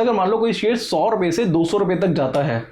अगर मान लो कोई शेयर 100 रुपये से 200 रुपये तक जाता है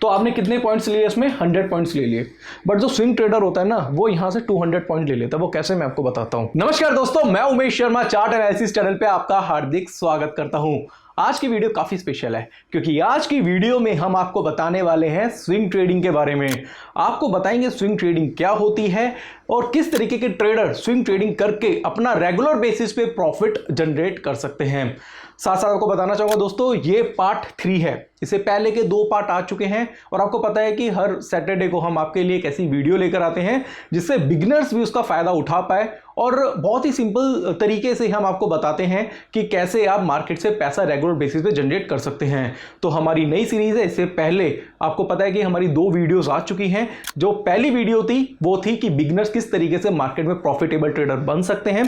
तो आपने कितने पॉइंट्स लिए इसमें? 100 पॉइंट्स ले लिए। बट जो स्विंग ट्रेडर होता है ना, वो यहां से 200 पॉइंट ले लेता है। वो कैसे, मैं आपको बताता हूं। नमस्कार दोस्तों, मैं Umesh Sharma chart analysis channel पे आपका हार्दिक स्वागत करता हूं। आज की वीडियो काफी स्पेशल है क्योंकि आज की वीडियो में हम आपको बताने वाले हैं स्विंग ट्रेडिंग के बारे में। आपको बताएंगे स्विंग ट्रेडिंग क्या होती है और किस तरीके के ट्रेडर स्विंग ट्रेडिंग करके अपना रेगुलर बेसिस पे प्रॉफिट जनरेट कर सकते हैं। साथ साथ आपको बताना चाहूंगा दोस्तों, ये पार्ट 3 है। इससे पहले के 2 पार्ट आ चुके हैं और आपको पता है कि हर सैटरडे को हम आपके लिए एक ऐसी वीडियो लेकर आते हैं जिससे बिगिनर्स भी उसका फायदा उठा पाए और बहुत ही सिंपल तरीके से हम आपको बताते हैं कि कैसे आप मार्केट से पैसा रेगुलर बेसिस पे जनरेट कर सकते हैं। तो हमारी नई सीरीज है। इससे पहले आपको पता है कि हमारी 2 वीडियोस आ चुकी हैं। जो पहली वीडियो थी वो थी कि बिगिनर्स किस तरीके से मार्केट में प्रॉफिटेबल ट्रेडर बन सकते हैं।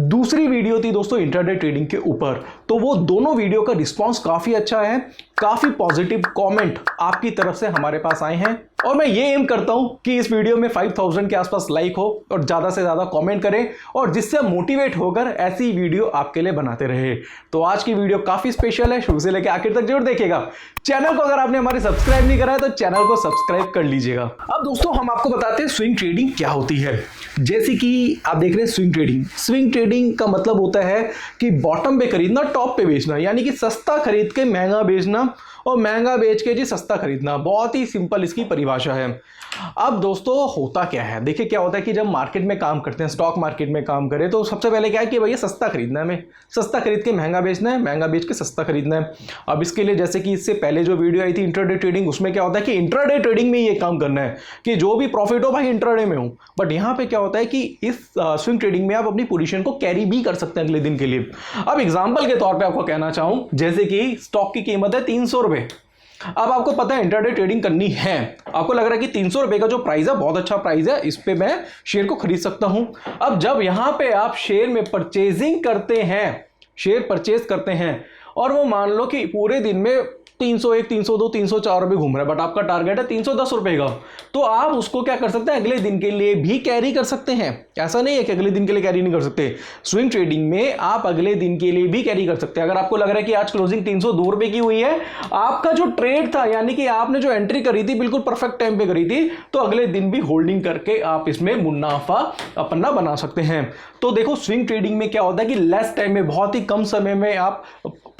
दूसरी वीडियो थी दोस्तों इंट्राडे ट्रेडिंग के ऊपर। तो वो दोनों वीडियो का रिस्पॉन्स काफी अच्छा है, काफी पॉजिटिव कमेंट आपकी तरफ से हमारे पास आए हैं और मैं ये एम करता हूं कि इस वीडियो में 5000 के आसपास लाइक हो और ज्यादा से ज्यादा कमेंट करें और जिससे मोटिवेट होकर ऐसी वीडियो आपके लिए बनाते रहे। तो आज की वीडियो काफी स्पेशल है, शुरू से लेकर आखिर तक जरूर देखिएगा। चैनल को अगर आपने हमारे सब्सक्राइब नहीं करा है तो चैनल को सब्सक्राइब कर लीजिएगा। अब दोस्तों हम आपको बताते हैं स्विंग ट्रेडिंग क्या होती है। जैसे कि आप देख रहे हैं स्विंग ट्रेडिंग। स्विंग ट्रेडिंग का मतलब होता है कि बॉटम पे खरीदना, टॉप पे बेचना, यानी कि सस्ता खरीद के महंगा बेचना और महंगा बेच के जी सस्ता खरीदना। बहुत ही सिंपल इसकी परिभाषा है। अब दोस्तों होता क्या है, देखिए क्या होता है कि जब मार्केट में काम करते हैं, स्टॉक मार्केट में काम करें, तो सबसे पहले क्या है कि भैया सस्ता खरीदना है, हमें सस्ता खरीद के महंगा बेचना है, महंगा बेच के सस्ता खरीदना है। अब इसके लिए जैसे कि इससे पहले जो वीडियो आई थी इंट्राडे ट्रेडिंग, उसमें क्या होता है कि इंट्राडे ट्रेडिंग में ये काम करना है कि जो भी प्रॉफिट हो भाई इंट्राडे में हो। बट यहाँ पे क्या होता है कि इस स्विंग ट्रेडिंग में आप अपनी पोजीशन को कैरी भी कर सकते हैं अगले दिन के लिए। अब एग्जाम्पल के तौर पर आपको कहना चाहूं, जैसे कि स्टॉक की कीमत है 300 रुपये। अब आपको पता है इंट्राडे ट्रेडिंग करनी है, आपको लग रहा है कि 300 रुपए का जो प्राइस है बहुत अच्छा प्राइस है, इस पे मैं शेयर को खरीद सकता हूं। अब जब यहां पे आप शेयर में परचेजिंग करते हैं, शेयर परचेज करते हैं और वो मान लो कि पूरे दिन में 301, 302, 304 रुपये घूम रहा है, बट आपका टारगेट है 310 रुपए का, तो आप उसको क्या कर सकते हैं, अगले दिन के लिए भी कैरी कर सकते हैं। ऐसा नहीं है कि अगले दिन के लिए कैरी नहीं कर सकते। स्विंग ट्रेडिंग में आप अगले दिन के लिए भी कैरी कर सकते हैं। अगर आपको लग रहा है कि आज क्लोजिंग 302 रुपए की हुई है, आपका जो ट्रेड था यानी कि आपने जो एंट्री करी थी बिल्कुल परफेक्ट टाइम पे करी थी, तो अगले दिन भी होल्डिंग करके आप इसमें मुनाफा अपना बना सकते हैं। तो देखो स्विंग ट्रेडिंग में क्या होता है कि लेस टाइम में, बहुत ही कम समय में आप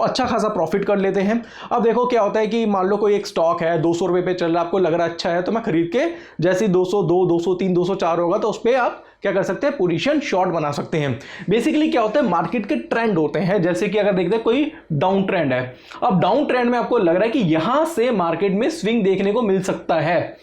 अच्छा खासा प्रॉफिट कर लेते हैं। अब देखो क्या होता है कि मान लो कोई एक स्टॉक है 200 रुपए पे चल रहा है, आपको लग रहा है अच्छा है तो मैं खरीद के जैसे 202, 203, 204 होगा तो उस पर आप क्या कर सकते हैं, पोजीशन शॉर्ट बना सकते हैं। बेसिकली क्या होता है, मार्केट के ट्रेंड होते हैं। जैसे कि अगर देखते हैं कोई डाउन ट्रेंड है, अब डाउन ट्रेंड में आपको लग रहा है कि यहां से मार्केट में स्विंग देखने को मिल सकता है,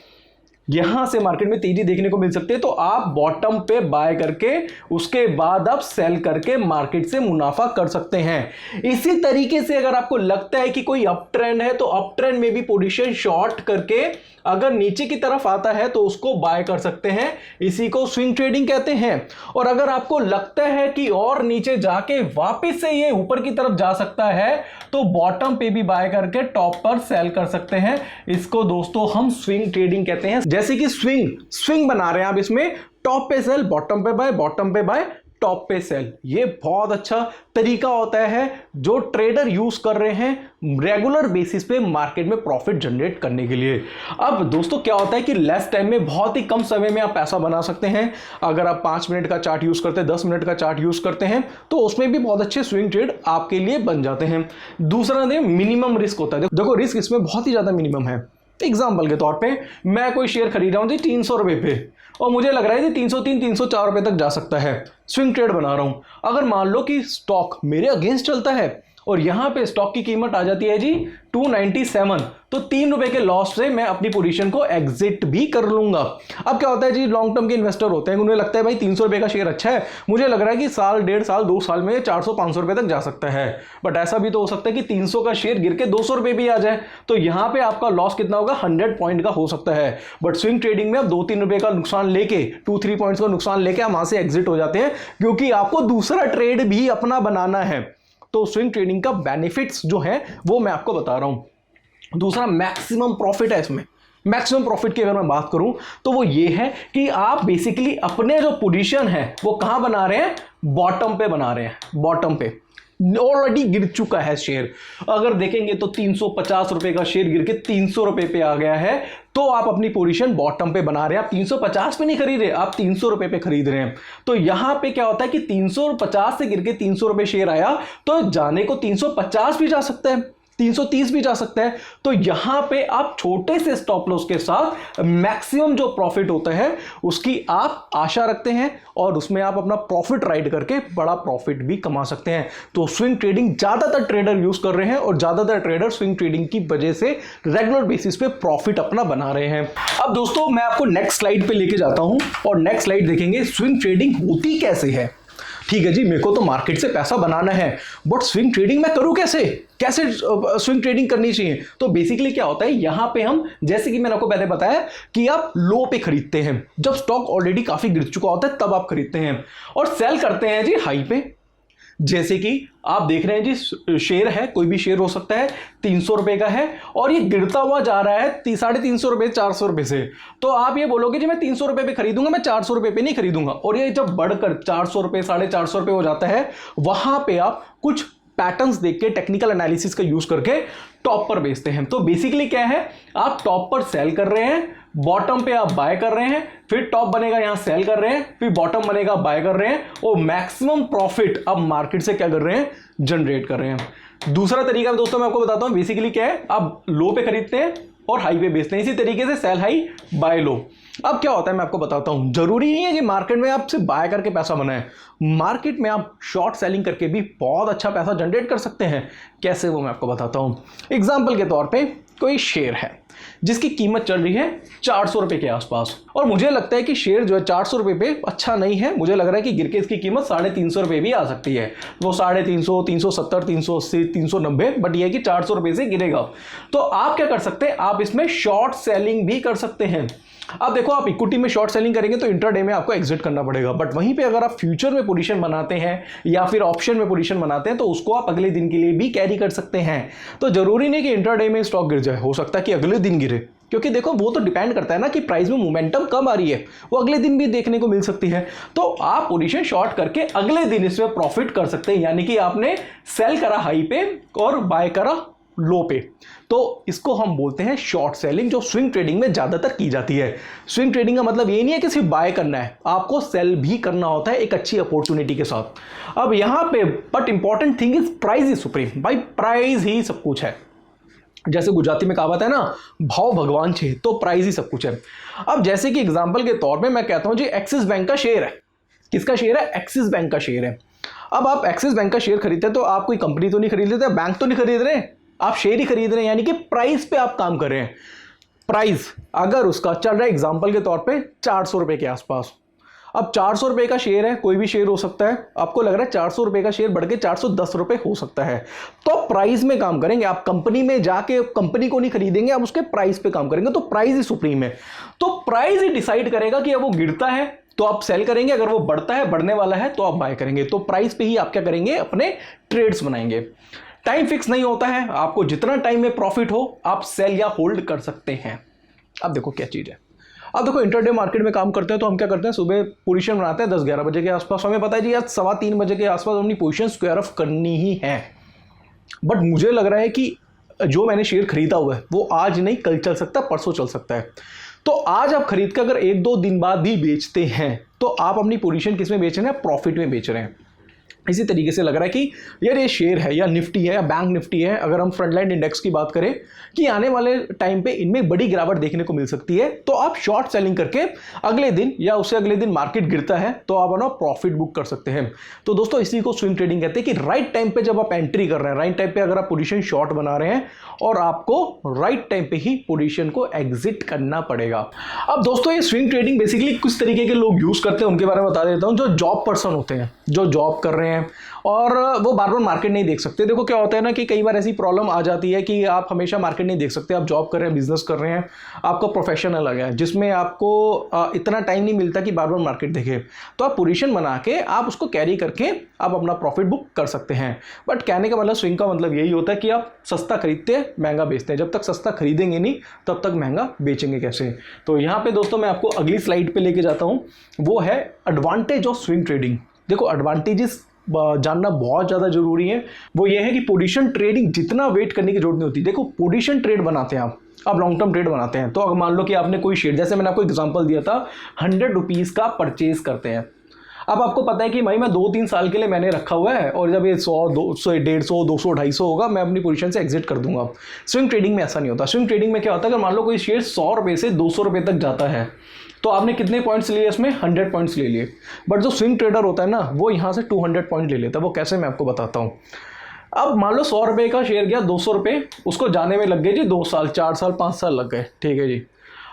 यहां से मार्केट में तेजी देखने को मिल सकती है, तो आप बॉटम पे बाय करके उसके बाद आप सेल करके मार्केट से मुनाफा कर सकते हैं। इसी तरीके से अगर आपको लगता है कि कोई अप ट्रेंड है तो अप ट्रेंड में भी पोजीशन शॉर्ट करके अगर नीचे की तरफ आता है तो उसको बाय कर सकते हैं। इसी को स्विंग ट्रेडिंग कहते हैं। और अगर आपको लगता है कि और नीचे जाके वापस से ये ऊपर की तरफ जा सकता है तो बॉटम पे भी बाय करके टॉप पर सेल कर सकते हैं। इसको दोस्तों हम स्विंग ट्रेडिंग कहते हैं। जैसे कि स्विंग बना रहे हैं आप, इसमें टॉप पे सेल, बॉटम पे बाय, बॉटम पे बाय, टॉप पे सेल। ये बहुत अच्छा तरीका होता है जो ट्रेडर यूज कर रहे हैं रेगुलर बेसिस पे मार्केट में प्रॉफिट जनरेट करने के लिए। अब दोस्तों क्या होता है कि लेस टाइम में, बहुत ही कम समय में आप पैसा बना सकते हैं। अगर आप 5 मिनट का चार्ट यूज करते हैं, 10 मिनट का चार्ट यूज करते हैं तो उसमें भी बहुत अच्छे स्विंग ट्रेड आपके लिए बन जाते हैं। दूसरा मिनिमम रिस्क होता है। देखो रिस्क इसमें बहुत ही ज्यादा मिनिमम है। एग्जाम्पल के तौर पे मैं कोई शेयर खरीद रहा हूं जी 300 रुपए पे और मुझे लग रहा है कि 303, 304 रुपए तक जा सकता है, स्विंग ट्रेड बना रहा हूं। अगर मान लो कि स्टॉक मेरे अगेंस्ट चलता है और यहां पे स्टॉक की कीमत आ जाती है जी 297, तो 3 रुपए के लॉस से मैं अपनी पोजीशन को एग्जिट भी कर लूंगा। अब क्या होता है जी, लॉन्ग टर्म के इन्वेस्टर होते हैं, उन्हें लगता है भाई 300 रुपए का शेयर अच्छा है, मुझे लग रहा है कि साल, 1.5 साल, 2 साल में 400-500 रुपए तक जा सकता है। बट ऐसा भी तो हो सकता है कि 300 का शेयर गिर के 200 रुपए भी आ जाए, तो यहां पे आपका लॉस कितना होगा, 100 पॉइंट का हो सकता है। बट स्विंग ट्रेडिंग में आप 2-3 रुपए का नुकसान लेके, 2-3 पॉइंट्स का नुकसान लेके आप वहां से एग्जिट हो जाते हैं, क्योंकि आपको दूसरा ट्रेड भी अपना बनाना है। तो स्विंग ट्रेडिंग का बेनिफिट्स जो है वो मैं आपको बता रहा हूं। दूसरा मैक्सिमम प्रॉफिट है इसमें। मैक्सिमम प्रॉफिट की अगर मैं बात करूं तो वो ये है कि आप बेसिकली अपने जो पोजीशन है वो कहां बना रहे हैं, बॉटम पे बना रहे हैं, बॉटम पे। ऑलरेडी गिर चुका है शेयर। अगर देखेंगे तो 350 रुपए का शेयर गिर के 300 रुपए पे आ गया है, तो आप अपनी पोजीशन बॉटम पे बना रहे हैं। आप 350 पे नहीं खरीद रहे, आप 300 रुपए पे खरीद रहे हैं। तो यहां पे क्या होता है कि 350 से गिर के 300 रुपए शेयर आया, तो जाने को 350 भी जा सकता है, 330 भी जा सकता है। तो यहां पे आप छोटे से स्टॉप लॉस के साथ मैक्सिमम जो प्रॉफिट होता है उसकी आप आशा रखते हैं, और उसमें आप अपना प्रॉफिट राइड करके बड़ा प्रॉफिट भी कमा सकते हैं। तो स्विंग ट्रेडिंग ज्यादातर ट्रेडर यूज कर रहे हैं, और ज्यादातर ट्रेडर स्विंग ट्रेडिंग की वजह से रेगुलर बेसिस पे प्रॉफिट अपना बना रहे हैं। अब दोस्तों मैं आपको नेक्स्ट स्लाइड पे लेके जाता हूं, और नेक्स्ट स्लाइड देखेंगे स्विंग ट्रेडिंग होती कैसे है। ठीक है जी, मेरे को तो मार्केट से पैसा बनाना है, बट स्विंग ट्रेडिंग मैं करूं कैसे, कैसे स्विंग ट्रेडिंग करनी चाहिए। तो बेसिकली क्या होता है, यहां पे हम, जैसे कि मैंने आपको पहले बताया कि आप लो पे खरीदते हैं, जब स्टॉक ऑलरेडी काफी गिर चुका होता है तब आप खरीदते हैं, और सेल करते हैं जी हाई पे। जैसे कि आप देख रहे हैं जी, शेयर है, कोई भी शेयर हो सकता है, 300 रुपए का है, और ये गिरता हुआ जा रहा है 350 रुपए 400 रुपए से। तो आप ये बोलोगे जी मैं 300 रुपए पे खरीदूंगा, मैं 400 रुपए पे नहीं खरीदूंगा। और ये जब बढ़कर 400 रुपए 450 रुपए हो जाता है, वहां पे आप कुछ पैटर्न्स देख के, टेक्निकल एनालिसिस का यूज करके टॉप पर बेचते हैं। तो बेसिकली क्या है, आप टॉप पर सेल कर रहे हैं, बॉटम पे आप बाय कर रहे हैं, फिर टॉप बनेगा यहां सेल कर रहे हैं, फिर बॉटम बनेगा बाय कर रहे हैं, और मैक्सिमम प्रॉफिट अब मार्केट से क्या कर रहे हैं, जनरेट कर रहे हैं। दूसरा तरीका दोस्तों मैं आपको बताता हूं, बेसिकली क्या है, आप लो पे खरीदते हैं और हाई पे बेचते हैं, इसी तरीके से सेल हाई बाय लो। अब क्या होता है मैं आपको बताता हूं, जरूरी नहीं है कि मार्केट में आप सिर्फ बाय करके पैसा बनाए, मार्केट में आप शॉर्ट सेलिंग करके भी बहुत अच्छा पैसा जनरेट कर सकते हैं। कैसे, वो मैं आपको बताता हूं। एग्जांपल के तौर पे कोई शेयर है जिसकी कीमत चल रही है 400 रुपए के आसपास, और मुझे लगता है कि शेयर जो है 400 रुपए पे अच्छा नहीं है, मुझे लग रहा है कि गिर के इसकी कीमत 350 रुपए भी आ सकती है, वो 350, 370, 380, 390, बट ये कि 400 रुपए से गिरेगा। तो आप क्या कर सकते हैं, आप इसमें शॉर्ट सेलिंग भी कर सकते हैं। अब देखो, आप इक्विटी में शॉर्ट सेलिंग करेंगे तो इंट्राडे में आपको एग्जिट करना पड़ेगा, बट वहीं पे अगर आप फ्यूचर में पोजीशन बनाते हैं या फिर ऑप्शन में पोजीशन बनाते हैं, तो उसको आप अगले दिन के लिए भी कैरी कर सकते हैं। तो जरूरी नहीं कि इंट्राडे में स्टॉक गिर जाए, हो सकता है कि अगले दिन गिरे, क्योंकि देखो वो तो डिपेंड करता है ना कि प्राइस में मोमेंटम कब आ रही है, वो अगले दिन भी देखने को मिल सकती है। तो आप पोजीशन शॉर्ट करके अगले दिन इसमें प्रॉफिट कर सकते हैं, यानी कि आपने सेल करा हाई पे और बाय करा लो पे। तो इसको हम बोलते हैं शॉर्ट सेलिंग, जो स्विंग ट्रेडिंग में ज्यादातर की जाती है। स्विंग ट्रेडिंग का मतलब ये नहीं है कि सिर्फ बाय करना है, आपको सेल भी करना होता है एक अच्छी अपॉर्चुनिटी के साथ। अब यहां पे but important thing is price is supreme. भाई प्राइस ही सब कुछ है, जैसे गुजराती में कहावत है ना, भाव भगवान छे, तो प्राइस ही सब कुछ है। अब जैसे कि एग्जांपल के तौर पे मैं कहता हूं जी, एक्सिस बैंक का शेयर है। किसका शेयर है, एक्सिस बैंक का शेयर है। अब आप एक्सिस बैंक का शेयर खरीदते हैं तो आप कोई कंपनी तो नहीं खरीद लेते, बैंक तो नहीं खरीद रहे, आप शेयर ही खरीद रहे हैं, यानी कि प्राइस पे आप काम कर रहे हैं। प्राइस अगर उसका चल रहा है एग्जांपल के तौर पे 400 रुपए के आसपास, अब 400 रुपए का शेयर है, कोई भी शेयर हो सकता है, आपको लग रहा है 400 रुपए का शेयर बढ़ के 410 रुपए हो सकता है, तो प्राइस में काम करेंगे। आप कंपनी में जाके कंपनी को नहीं खरीदेंगे, आप उसके प्राइस पे काम करेंगे। तो प्राइस ही सुप्रीम है, तो प्राइस ही डिसाइड करेगा कि अब वो गिरता है तो आप सेल करेंगे, अगर वो बढ़ता है, बढ़ने वाला है, तो आप बाय करेंगे। तो प्राइस पे ही आप क्या करेंगे, अपने ट्रेड्स बनाएंगे। टाइम फिक्स नहीं होता है, आपको जितना टाइम में प्रॉफिट हो आप सेल या होल्ड कर सकते हैं। अब देखो क्या चीज है, अब देखो इंटरडे मार्केट में काम करते हैं तो हम क्या करते हैं, सुबह पोजीशन बनाते हैं 10-11 बजे के आसपास, हमें पता है जी आज 3:15 बजे के आसपास अपनी पोजीशन स्क्वायर ऑफ करनी ही है। बट मुझे लग रहा है कि जो मैंने शेयर खरीदा हुआ है वो आज नहीं, कल चल सकता, परसों चल सकता है। तो आज आप खरीद कर अगर 1-2 दिन बाद भी बेचते हैं तो आप अपनी पोजीशन किस में बेच रहे हैं, प्रॉफिट में बेच रहे हैं। इसी तरीके से लग रहा है कि यार ये शेयर है या निफ्टी है या बैंक निफ्टी है, अगर हम फ्रंटलाइन इंडेक्स की बात करें कि आने वाले टाइम पे इनमें बड़ी गिरावट देखने को मिल सकती है, तो आप शॉर्ट सेलिंग करके अगले दिन या उससे अगले दिन मार्केट गिरता है तो आप अपना प्रॉफिट बुक कर सकते हैं। तो दोस्तों इसी को स्विंग ट्रेडिंग कहते हैं कि राइट टाइम पे जब आप एंट्री कर रहे हैं, राइट टाइम पे अगर आप पोजीशन शॉर्ट बना रहे हैं, और आपको राइट टाइम पे ही पोजीशन को एग्जिट करना पड़ेगा। अब दोस्तों ये स्विंग ट्रेडिंग बेसिकली कुछ तरीके के लोग यूज करते हैं, उनके बारे में बता देता हूं। जो जॉब पर्सन होते हैं, जो जॉब कर रहे हैं और वो बार बार मार्केट नहीं देख सकते। देखो क्या होता है ना कि कई बार ऐसी प्रॉब्लम आ जाती है कि आप हमेशा मार्केट नहीं देख सकते, आप जॉब कर रहे हैं, बिजनेस कर रहे हैं, आपका प्रोफेशन अलग है जिसमें आपको इतना टाइम नहीं मिलता कि बार बार मार्केट देखे, तो आप पोजीशन बना के आप उसको कैरी करके आप अपना प्रॉफिट बुक कर सकते हैं। बट कहने का मतलब, स्विंग का मतलब यही होता है कि आप सस्ता खरीदते हैं, महंगा बेचते हैं। जब तक सस्ता खरीदेंगे नहीं तब तक महंगा बेचेंगे कैसे। तो यहाँ पे दोस्तों मैं आपको अगली स्लाइड पे लेके जाता हूँ, वो है एडवांटेज ऑफ स्विंग ट्रेडिंग। देखो एडवांटेजेस जानना बहुत ज़्यादा ज़रूरी है वो ये है कि पोजीशन ट्रेडिंग जितना वेट करने की जरूरत नहीं होती। देखो पोजीशन ट्रेड बनाते हैं आप लॉन्ग टर्म ट्रेड बनाते हैं, तो अगर मान लो कि आपने कोई शेयर, जैसे मैंने आपको एग्जांपल दिया था 100 रुपीज़ का परचेज करते हैं। अब आपको पता है कि भाई मैं 2-3 साल के लिए मैंने रखा हुआ है और जब ये 100, 200, 150, 200, 250 होगा मैं अपनी पोजीशन से एग्जिट कर दूंगा। स्विंग ट्रेडिंग में ऐसा नहीं होता। स्विंग ट्रेडिंग में क्या होता है, अगर मान लो कोई शेयर 100 रुपये से 200 रुपये तक जाता है तो आपने कितने पॉइंट्स लिए इसमें, 100 पॉइंट्स ले लिए। बट जो स्विंग ट्रेडर होता है ना वो यहाँ से 200 पॉइंट ले लेता है। वो कैसे, मैं आपको बताता हूँ। अब मान लो 100 रुपये का शेयर गया 200 रुपये, उसको जाने में लग गए जी 2 साल, 4 साल, 5 साल लग गए, ठीक है जी।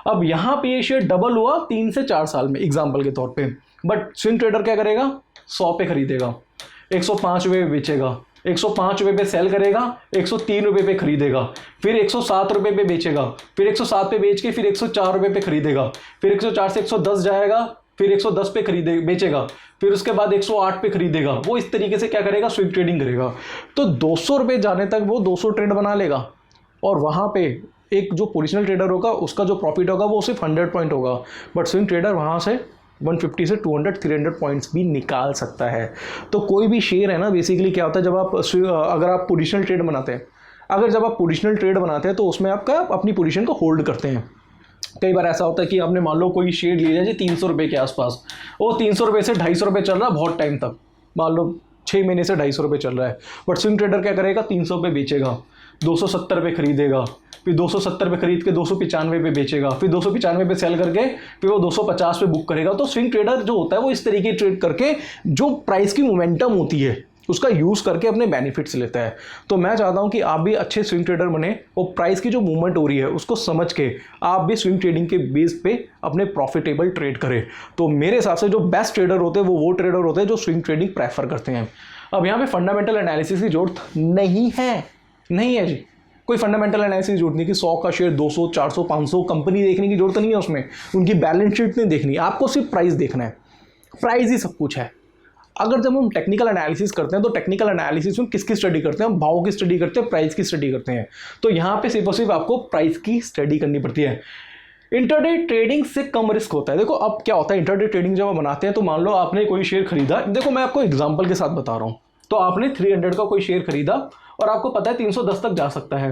अब यहाँ पे ये शेयर डबल हुआ 3 से 4 साल में, एग्जाम्पल के तौर पे। बट स्विंग ट्रेडर क्या करेगा, 100 पे खरीदेगा, 105 रुपये बेचेगा, 105 रुपये पे सेल करेगा, 103 रुपये पे खरीदेगा, फिर 107 रुपये पे बेचेगा, फिर 107 पे बेच के फिर 104 रुपये पे खरीदेगा, फिर 104 से 110 जाएगा, फिर 110 पे बेचेगा, फिर उसके बाद 108 पे खरीदेगा। वो इस तरीके से क्या करेगा, स्विंग ट्रेडिंग करेगा। तो 200 रुपये जाने तक वो 200 ट्रेड बना लेगा और वहाँ पे एक जो पोजिशनल ट्रेडर होगा उसका जो प्रॉफिट होगा वो सिर्फ 100 पॉइंट होगा। बट स्विंग ट्रेडर वहाँ से 150 से 200, 300 पॉइंट्स भी निकाल सकता है। तो कोई भी शेयर है ना, बेसिकली क्या होता है, जब आप अगर आप पोजिशनल ट्रेड बनाते हैं, जब आप पोजिशनल ट्रेड बनाते हैं तो उसमें आपका अपनी पोजीशन को होल्ड करते हैं। कई बार ऐसा होता है कि आपने मान लो कोई शेयर लिया जाए 300 रुपये के आसपास, वो 300 रुपये से 250 रुपये चल रहा है बहुत टाइम तक, मान लो 6 महीने से 250 रुपये चल रहा है। बट स्विंग ट्रेडर क्या करेगा, 300 पे बेचेगा, 270 पे खरीदेगा, फिर 270 पे खरीद के 295 पे बेचेगा, फिर 295 पे सेल करके फिर वो 250 पे बुक करेगा। तो स्विंग ट्रेडर जो होता है वो इस तरीके ट्रेड करके जो प्राइस की मोमेंटम होती है उसका यूज़ करके अपने बेनिफिट्स लेता है। तो मैं चाहता हूं कि आप भी अच्छे स्विंग ट्रेडर बने और प्राइस की जो मूवमेंट हो रही है उसको समझ के आप भी स्विंग ट्रेडिंग के बेस पे अपने प्रॉफिटेबल ट्रेड करें। तो मेरे हिसाब से जो बेस्ट ट्रेडर होते हैं वो ट्रेडर होते हैं जो स्विंग ट्रेडिंग प्रेफर करते हैं। अब यहाँ पे फंडामेंटल एनालिसिस की जरूरत नहीं है जी, कोई फंडामेंटल एनालिसिस की जरूरत नहीं कि 100 का शेयर 200, 400, 500 कंपनी देखने की जरूरत नहीं है, उसमें उनकी बैलेंस शीट नहीं देखनी, आपको सिर्फ प्राइस देखना है। प्राइस ही सब कुछ है। अगर जब हम टेक्निकल एनालिसिस करते हैं तो टेक्निकल एनालिसिस में किसकी स्टडी करते हैं, हम भाव की स्टडी करते हैं, प्राइस की स्टडी करते हैं। तो यहाँ पे सिर्फ और सिर्फ आपको प्राइस की स्टडी करनी पड़ती है। इंटरडे ट्रेडिंग से कम रिस्क होता है। देखो अब क्या होता है, इंटरडे ट्रेडिंग जब हम बनाते हैं तो मान लो आपने कोई शेयर खरीदा, देखो मैं आपको एग्जांपल के साथ बता रहा हूँ। तो आपने 300 का कोई शेयर खरीदा और आपको पता है 310 तक जा सकता है,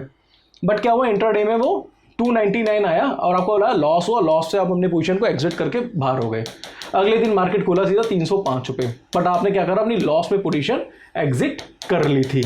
बट क्या हुआ, इंटरडे में वो 299 आया और आपको लगा लॉस हुआ, लॉस से आप अपने पोजीशन को एग्जिट करके बाहर हो गए। अगले दिन मार्केट खुला सीधा 305 रुपये, बट आपने क्या करा, अपनी लॉस में पोजीशन एग्जिट कर ली थी।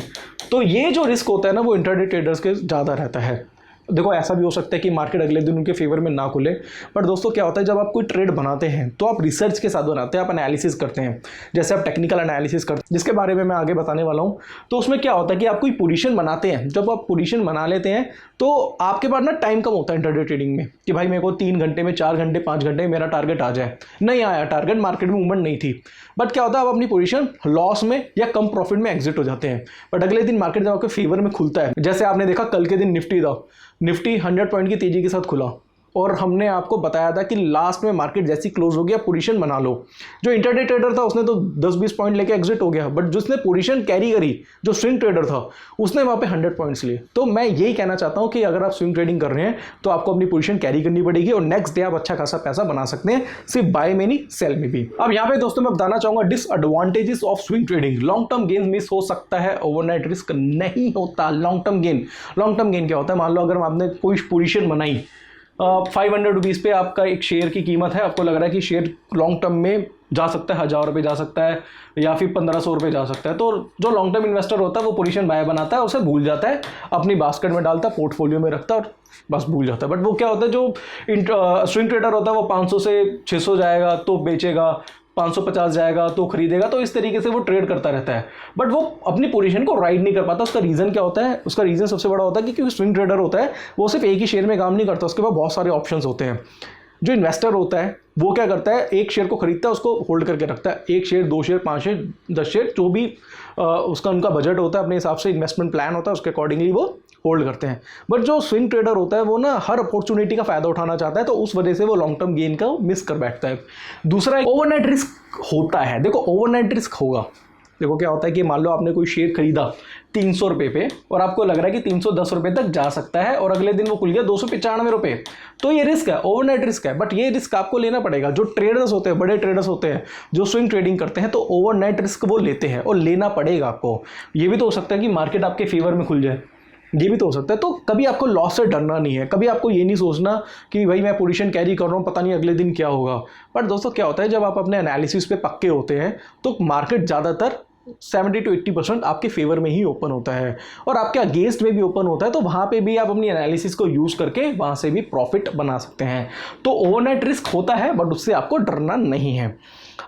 तो ये जो रिस्क होता है ना वो इंटरडे ट्रेडर्स के ज़्यादा रहता है। देखो ऐसा भी हो सकता है कि मार्केट अगले दिन उनके फेवर में ना खुले, बट दोस्तों क्या होता है, जब आप कोई ट्रेड बनाते हैं तो आप रिसर्च के साथ बनाते हैं, आप एनालिसिस करते हैं। जैसे आप टेक्निकल एनालिसिस करते हैं जिसके बारे में मैं आगे बताने वाला हूं। तो उसमें क्या होता है कि आप कोई पोजीशन बनाते हैं, जब आप पोजीशन बना लेते हैं तो आपके पास ना टाइम कम होता है इंटरडे ट्रेडिंग में कि भाई मेरे को 3 घंटे में, 4 घंटे, 5 घंटे में मेरा टारगेट आ जाए। नहीं आया टारगेट, मार्केट में मूवमेंट नहीं थी, बट क्या होता है, आप अपनी पोजीशन लॉस में या कम प्रॉफिट में एग्जिट हो जाते हैं। बट अगले दिन मार्केट जब आपके फेवर में खुलता है, जैसे आपने देखा कल के दिन निफ्टी 100 पॉइंट की तेजी के साथ खुला और हमने आपको बताया था कि लास्ट में मार्केट जैसी क्लोज हो गया पोजीशन बना लो। जो इंटरडे ट्रेडर था उसने तो 10-20 पॉइंट लेके एग्जिट हो गया, बट जिसने पोजीशन कैरी करी, जो स्विंग ट्रेडर था, उसने वहाँ पे 100 पॉइंट्स लिए। तो मैं यही कहना चाहता हूँ कि अगर आप स्विंग ट्रेडिंग कर रहे हैं तो आपको अपनी पोजीशन कैरी करनी पड़ेगी और नेक्स्ट डे आप अच्छा खासा पैसा बना सकते हैं, सिर्फ बाय में नहीं सेल में भी। अब यहाँ पे दोस्तों मैं बताना चाहूँगा disadvantages of swing trading. Long term gain miss हो सकता है, ओवरनाइट रिस्क नहीं होता। लॉन्ग टर्म गेन क्या होता है, मान लो अगर आपने कोई पोजीशन बनाई 500 रुपीज़ पे, आपका एक शेयर की कीमत है, आपको लग रहा है कि शेयर लॉन्ग टर्म में जा सकता है, 1000 रुपये जा सकता है या फिर 1500 रुपये जा सकता है। तो जो लॉन्ग टर्म इन्वेस्टर होता है वो पोजीशन बाय बनाता है, उसे भूल जाता है, अपनी बास्केट में डालता है, पोर्टफोलियो में रखता है और बस भूल जाता है। बट वो क्या होता है, जो स्विंग ट्रेडर होता है वो 500 से 600 जाएगा तो बेचेगा, 550 जाएगा तो खरीदेगा। तो इस तरीके से वो ट्रेड करता रहता है, बट वो अपनी पोजीशन को राइड नहीं कर पाता। उसका रीज़न क्या होता है, उसका रीज़न सबसे बड़ा होता है कि क्योंकि स्विंग ट्रेडर होता है वो सिर्फ एक ही शेयर में काम नहीं करता, उसके पास बहुत सारे ऑप्शंस होते हैं। जो इन्वेस्टर होता है वो क्या करता है, एक शेयर को खरीदता है, उसको होल्ड करके रखता है, 1 शेयर, 2 शेयर, 5 शेयर, 10 शेयर, जो भी उसका उनका बजट होता है, अपने हिसाब से इन्वेस्टमेंट प्लान होता है, उसके अकॉर्डिंगली वो होल्ड करते हैं। बट जो स्विंग ट्रेडर होता है वो ना हर अपॉर्चुनिटी का फायदा उठाना चाहता है, तो उस वजह से वो लॉन्ग टर्म गेन का मिस कर बैठता है। दूसरा ओवरनाइट रिस्क होता है। देखो ओवरनाइट रिस्क होगा, देखो क्या होता है कि मान लो आपने कोई शेयर खरीदा 300 रुपये पे और आपको लग रहा है कि 310 रुपये तक जा सकता है और अगले दिन वो खुल गया 295 रुपये, तो ये रिस्क है, ओवरनाइट रिस्क है। बट ये रिस्क आपको लेना पड़ेगा। जो ट्रेडर्स होते हैं, बड़े ट्रेडर्स होते हैं जो स्विंग ट्रेडिंग करते हैं, तो ओवरनाइट रिस्क वो लेते हैं और लेना पड़ेगा आपको। ये भी तो हो सकता है कि मार्केट आपके फेवर में खुल जाए, ये भी तो हो सकता है। तो कभी आपको लॉस से डरना नहीं है, कभी आपको ये नहीं सोचना कि भाई मैं पोजीशन कैरी कर रहा हूँ, पता नहीं अगले दिन क्या होगा। बट दोस्तों क्या होता है, जब आप अपने एनालिसिस पे पक्के होते हैं तो मार्केट ज़्यादातर 70 to 80% आपके फेवर में ही ओपन होता है और आपके अगेंस्ट में भी ओपन होता है। तो वहाँ पे भी आप अपनी एनालिसिस को यूज़ करके वहाँ से भी प्रॉफिट बना सकते हैं। तो ओवरनाइट रिस्क होता है बट उससे आपको डरना नहीं है।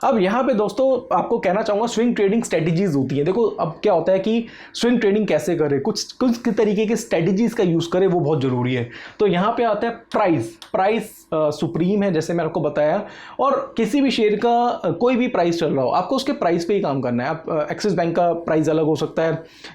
अब यहाँ पे दोस्तों आपको कहना चाहूँगा स्विंग ट्रेडिंग स्ट्रेटजीज होती है। देखो अब क्या होता है कि स्विंग ट्रेडिंग कैसे करें, कुछ तरीके के स्ट्रेटजीज का यूज़ करें, वो बहुत ज़रूरी है। तो यहाँ पे आता है प्राइस सुप्रीम है जैसे मैंने आपको बताया, और किसी भी शेयर का कोई भी प्राइस चल रहा हो आपको उसके प्राइस पे ही काम करना है। आप एक्सिस बैंक का प्राइस अलग हो सकता है,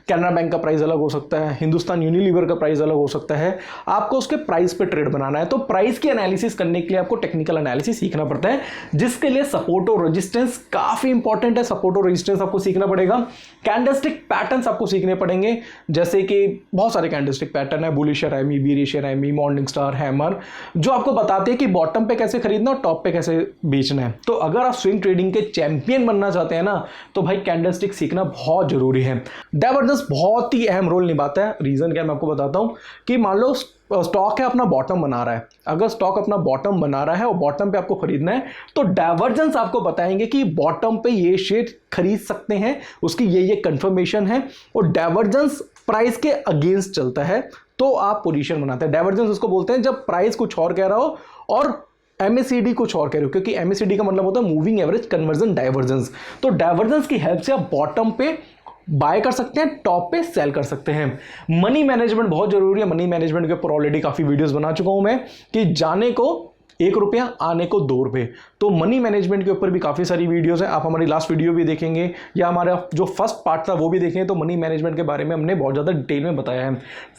कैनरा बैंक का प्राइस अलग हो सकता है, हिंदुस्तान यूनिलीवर का प्राइस अलग हो सकता है, आपको उसके प्राइस पे ट्रेड बनाना है। तो प्राइस की एनालिसिस करने के लिए आपको टेक्निकल एनालिसिस सीखना पड़ता है, जिसके लिए सपोर्ट और रेजिस्टेंस काफी इंपॉर्टेंट है। सपोर्ट और रेजिस्टेंस आपको सीखना पड़ेगा। कैंडलस्टिक पैटर्न्स आपको सीखने पड़ेंगे, जैसे कि बहुत सारे कैंडलस्टिक पैटर्न है, bullish harami, bearish harami, morning star, hammer, जो आपको बताते हैं कि बॉटम पे कैसे खरीदना और टॉप पे कैसे बेचना है। तो अगर आप स्विंग ट्रेडिंग के चैंपियन बनना चाहते हैं ना, तो भाई कैंडलस्टिक सीखना बहुत जरूरी है। डाइवर्जेंस बहुत ही अहम रोल निभाता है। रीजन क्या मैं आपको बताता हूं कि मान लो स्टॉक है अपना बॉटम बना रहा है, अगर स्टॉक अपना बॉटम बना रहा है और बॉटम पे आपको खरीदना है, तो डाइवर्जेंस आपको बताएंगे कि बॉटम पे ये शेयर खरीद सकते हैं, उसकी ये कंफर्मेशन है, और डाइवर्जेंस प्राइस के अगेंस्ट चलता है तो आप पोजीशन बनाते हैं। डाइवर्जेंस उसको बोलते हैं जब प्राइस कुछ और कह रहा हो और MACD कुछ और कह रहे हो, क्योंकि MACD का मतलब होता है मूविंग एवरेज कन्वर्जन डाइवर्जेंस। तो डाइवर्जेंस की हेल्प से आप बॉटम पे बाय कर सकते हैं, टॉप पे सेल कर सकते हैं। मनी मैनेजमेंट बहुत जरूरी है। मनी मैनेजमेंट के ऊपर ऑलरेडी काफी वीडियोस बना चुका हूं मैं, कि जाने को 1 रुपया आने को 2 रुपये। तो मनी मैनेजमेंट के ऊपर भी काफ़ी सारी वीडियोस हैं, आप हमारी लास्ट वीडियो भी देखेंगे या हमारा जो फर्स्ट पार्ट था वो भी देखेंगे। तो मनी मैनेजमेंट के बारे में हमने बहुत ज़्यादा डिटेल में बताया है।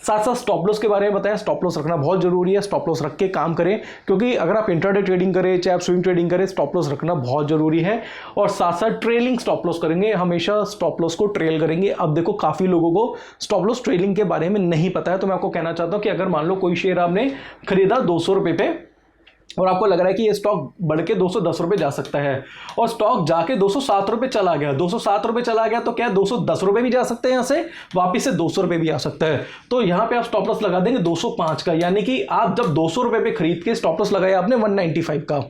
साथ साथ स्टॉप लॉस के बारे में बताया। स्टॉप लॉस रखना बहुत जरूरी है, स्टॉप लॉस रख के काम करें, क्योंकि अगर आप इंट्राडे ट्रेडिंग करें चाहे आप स्विंग ट्रेडिंग करें, स्टॉप लॉस रखना बहुत जरूरी है। और साथ साथ ट्रेलिंग स्टॉप लॉस करेंगे, हमेशा स्टॉप लॉस को ट्रेल करेंगे। अब देखो काफ़ी लोगों को स्टॉप लॉस ट्रेलिंग के बारे में नहीं पता है, तो मैं आपको कहना चाहता हूँ कि अगर मान लो कोई शेयर आपने खरीदा 200 रुपये पे और आपको लग रहा है कि ये स्टॉक बढ़ के 210 रुपये जा सकता है और स्टॉक जाके 207 रुपये चला गया, 207 रुपये चला गया, तो क्या 210 रुपये भी जा सकते हैं, यहाँ से वापिस से 200 रुपये भी आ सकता है। तो यहाँ पे आप स्टॉप लॉस लगा देंगे 205 का, यानी कि आप जब 200 रुपये पे खरीद के स्टॉप लॉस लगाया आपने 195 का,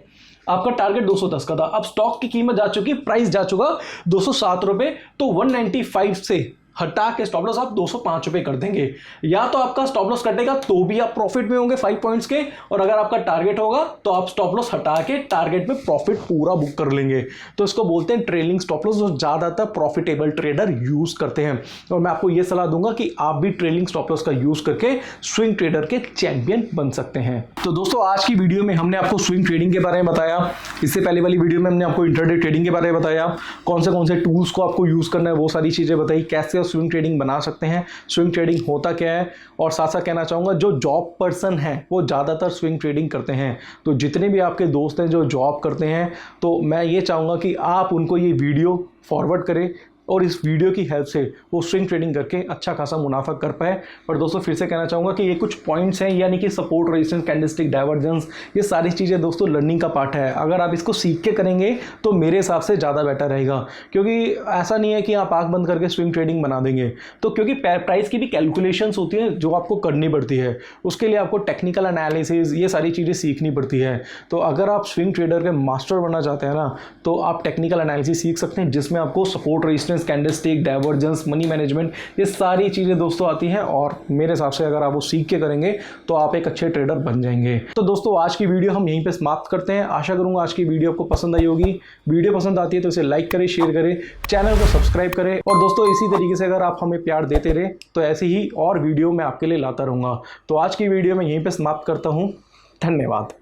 आपका टारगेट 210 का था। अब स्टॉक की कीमत जा चुकी, प्राइस जा चुका 207 रुपये, तो 195 से हटा के स्टॉप लॉस आप 205 रुपये कर देंगे। या तो आपका स्टॉप लॉस कटेगा तो भी आप प्रॉफिट में होंगे 5 पॉइंट्स के, और अगर आपका टारगेट होगा तो आप स्टॉप लॉस हटा के टारगेट में प्रॉफिट पूरा बुक कर लेंगे। तो इसको बोलते हैं ट्रेलिंग स्टॉप लॉस, जो ज्यादातर प्रॉफिटेबल ट्रेडर यूज करते हैं। और मैं आपको यह सलाह दूंगा कि आप भी ट्रेलिंग स्टॉप लॉस का यूज करके स्विंग ट्रेडर के चैंपियन बन सकते हैं। तो दोस्तों आज की वीडियो में हमने आपको स्विंग ट्रेडिंग के बारे में बताया। इससे पहले वाली वीडियो में हमने आपको इंट्राडे ट्रेडिंग के बारे में बताया, कौन से टूल्स को आपको यूज करना है वो सारी चीजें बताई, कैसे स्विंग ट्रेडिंग बना सकते हैं, स्विंग ट्रेडिंग होता क्या है। और साथ साथ कहना चाहूंगा जो जॉब पर्सन है वो ज्यादातर स्विंग ट्रेडिंग करते हैं। तो जितने भी आपके दोस्त हैं जो जॉब करते हैं, तो मैं ये चाहूंगा कि आप उनको ये वीडियो फॉरवर्ड करें और इस वीडियो की हेल्प से वो स्विंग ट्रेडिंग करके अच्छा खासा मुनाफा कर पाए। पर दोस्तों फिर से कहना चाहूँगा कि ये कुछ पॉइंट्स हैं, यानी कि सपोर्ट, रेजिस्टेंस, कैंडलस्टिक, डाइवर्जेंस, ये सारी चीज़ें दोस्तों लर्निंग का पार्ट है। अगर आप इसको सीख के करेंगे तो मेरे हिसाब से ज़्यादा बेटर रहेगा, क्योंकि ऐसा नहीं है कि आप आँख बंद करके स्विंग ट्रेडिंग बना देंगे। तो क्योंकि प्राइस की भी कैलकुलेशंस होती हैं जो आपको करनी पड़ती है, उसके लिए आपको टेक्निकल एनालिसिस ये सारी चीज़ें सीखनी पड़ती है। तो अगर आप स्विंग ट्रेडर के मास्टर बनना चाहते हैं ना, तो आप टेक्निकल एनालिसिस सीख सकते हैं, जिसमें आपको support, resistance, candlestick, divergence, money management, ये सारी चीज़ें दोस्तों आती हैं। और मेरे हिसाब से अगर आप वो सीख के करेंगे तो आप एक अच्छे ट्रेडर बन जाएंगे। तो दोस्तों आज की वीडियो हम यहीं पे समाप्त करते हैं। आशा करूंगा आज की वीडियो आपको पसंद आई होगी। वीडियो पसंद आती है तो इसे लाइक करें, शेयर करें, चैनल को सब्सक्राइब करें। और दोस्तों इसी तरीके से अगर आप हमें प्यार देते रहे तो ऐसे ही और वीडियो मैं आपके लिए लाता रहूँगा। तो आज की वीडियो मैं यहीं पर समाप्त करता हूँ। धन्यवाद।